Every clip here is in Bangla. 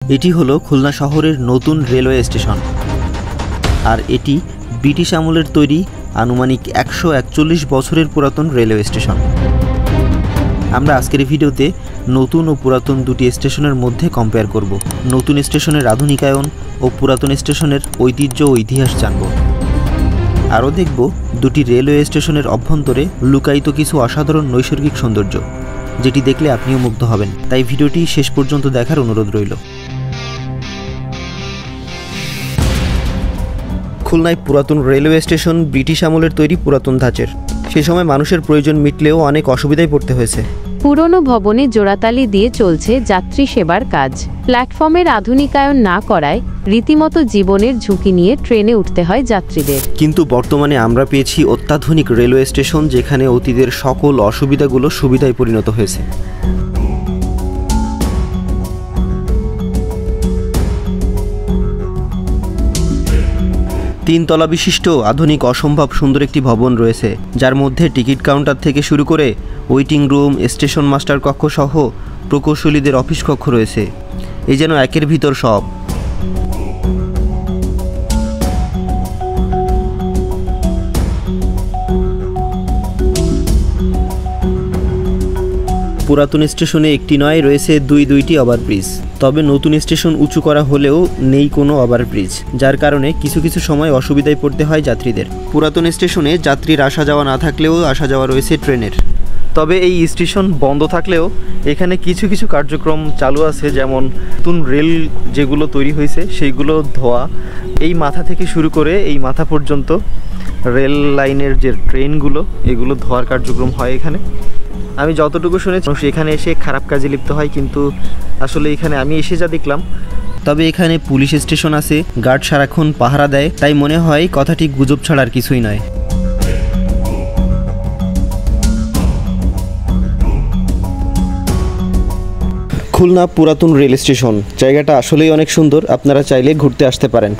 এটি হলো খুলনা শহরের নতুন রেলওয়ে স্টেশন, আর এটি ব্রিটিশ আমলের তৈরি আনুমানিক 141 বছরের পুরাতন রেলওয়ে স্টেশন। আমরা আজকের ভিডিওতে নতুন ও পুরাতন দুটি স্টেশনের মধ্যে কম্পেয়ার করব। নতুন স্টেশনের আধুনিকায়ন ও পুরাতন স্টেশনের ঐতিহ্য ও ইতিহাস জানব। আরও দেখব দুটি রেলওয়ে স্টেশনের অভ্যন্তরে লুকায়িত কিছু অসাধারণ নৈসর্গিক সৌন্দর্য, যেটি দেখলে আপনিও মুগ্ধ হবেন। তাই ভিডিওটি শেষ পর্যন্ত দেখার অনুরোধ রইল। খুলনায় পুরাতন রেলওয়ে স্টেশন ব্রিটিশ আমলের তৈরি পুরাতন ধাঁচের। সেই সময় মানুষের প্রয়োজন মিটলেও অনেক অসুবিধায় পড়তে হয়েছে। পুরনো ভবনে জোড়াতালি দিয়ে চলছে যাত্রী সেবার কাজ। প্ল্যাটফর্মের আধুনিকায়ন না করায় রীতিমতো জীবনের ঝুঁকি নিয়ে ট্রেনে উঠতে হয় যাত্রীদের। কিন্তু বর্তমানে আমরা পেয়েছি অত্যাধুনিক রেলওয়ে স্টেশন, যেখানে অতীতের সকল অসুবিধাগুলো সুবিধায় পরিণত হয়েছে। তিনতলা বিশিষ্ট আধুনিক অসম্ভব সুন্দর একটি ভবন রয়েছে, যার মধ্যে টিকিট কাউন্টার থেকে শুরু করে ওয়েটিং রুম, স্টেশন মাস্টার কক্ষ সহ প্রকৌশলীদের অফিস কক্ষ রয়েছে। এই যেন একের ভিতর সব। পুরাতন স্টেশনে একটি নয়, রয়েছে দুইটি ওভারব্রিজ। তবে নতুন স্টেশন উঁচু করা হলেও নেই কোনো ওভারব্রিজ, যার কারণে কিছু সময় অসুবিধায় পড়তে হয় যাত্রীদের। পুরাতন স্টেশনে যাত্রীর আসা যাওয়া না থাকলেও আসা যাওয়া রয়েছে ট্রেনের। তবে এই স্টেশন বন্ধ থাকলেও এখানে কিছু কার্যক্রম চালু আছে, যেমন নতুন রেল যেগুলো তৈরি হয়েছে সেইগুলো ধোয়া। এই মাথা থেকে শুরু করে এই মাথা পর্যন্ত রেল লাইনের যে ট্রেনগুলো, এগুলো ধোয়ার কার্যক্রম হয় এখানে। আমি যতটুকু শুনেছি এখানে এসে খারাপ কাজে লিপ্ত হয়, কিন্তু আসলে এখানে আমি এসে যা দেখলাম। তবে এখানে পুলিশ স্টেশন আছে, গার্ড সারাক্ষণ পাহারা দেয়, তাই মনে হয় কথাটি গুজব ছাড়া আর কিছুই নয়। খুলনা পুরাতন রেল স্টেশন জায়গাটা আসলেই অনেক সুন্দর, আপনারা চাইলে ঘুরতে আসতে পারেন।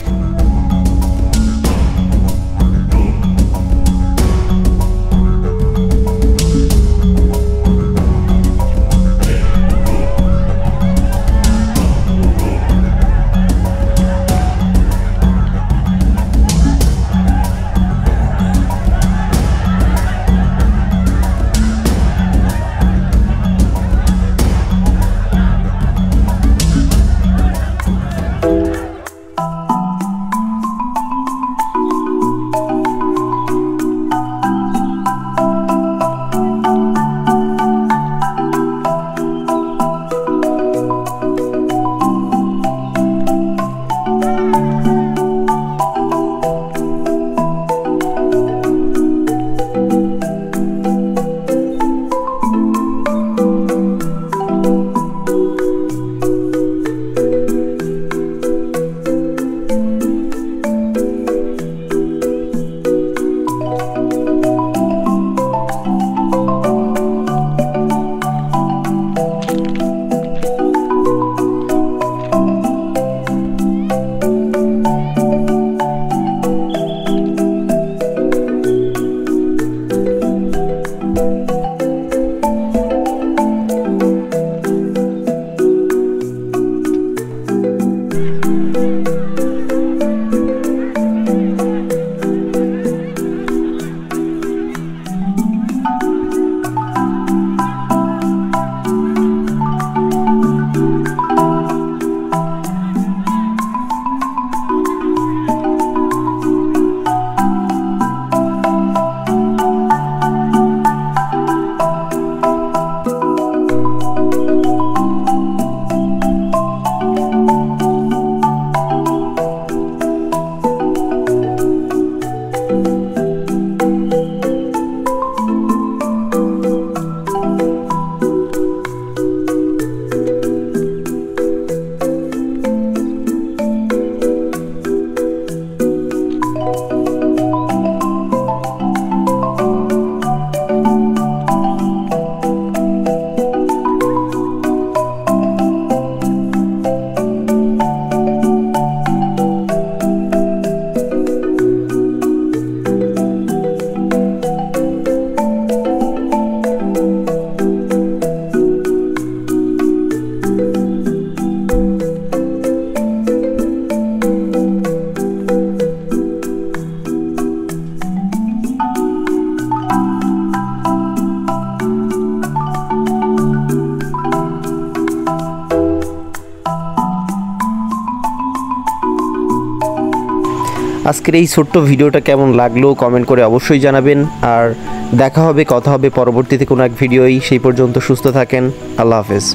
আজকের এই ছোট্ট ভিডিওটা কেমন লাগলো কমেন্ট করে অবশ্যই জানাবেন। আর দেখা হবে, কথা হবে পরবর্তীতে কোনো এক ভিডিওই। সেই পর্যন্ত সুস্থ থাকেন। আল্লাহ হাফেজ।